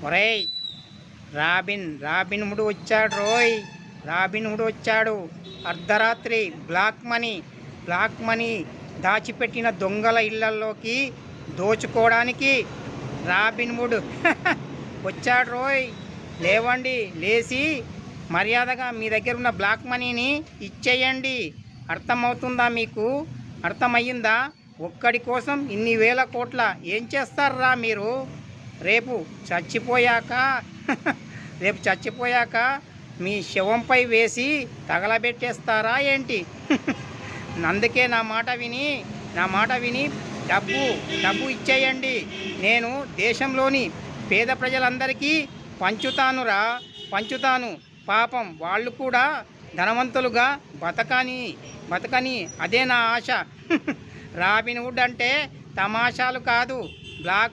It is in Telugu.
ఒరేయ్, రాబిన్ హుడ్ వచ్చాడు రోయ్. రాబిన్ హుడ్ వచ్చాడు. అర్ధరాత్రి బ్లాక్ మనీ దాచిపెట్టిన దొంగల ఇళ్లలోకి దోచుకోవడానికి రాబిన్ హుడ్ వచ్చాడు రోయ్. లేవండి, లేచి మర్యాదగా మీ దగ్గర ఉన్న బ్లాక్ మనీని ఇచ్చేయండి. అర్థమవుతుందా మీకు? అర్థమయ్యిందా? ఒక్కడి కోసం ఇన్ని వేల కోట్ల ఏం చేస్తారా మీరు? రేపు చచ్చిపోయాక మీ శవంపై వేసి తగలబెట్టేస్తారా ఏంటి? అందుకే నా మాట విని డబ్బు ఇచ్చేయండి. నేను దేశంలోని పేద ప్రజలందరికీ పంచుతాను. పాపం వాళ్ళు కూడా ధనవంతులుగా బతకని అదే నా ఆశ. రాబిన్ హుడ్ అంటే తమాషాలు కాదు. బ్లాక్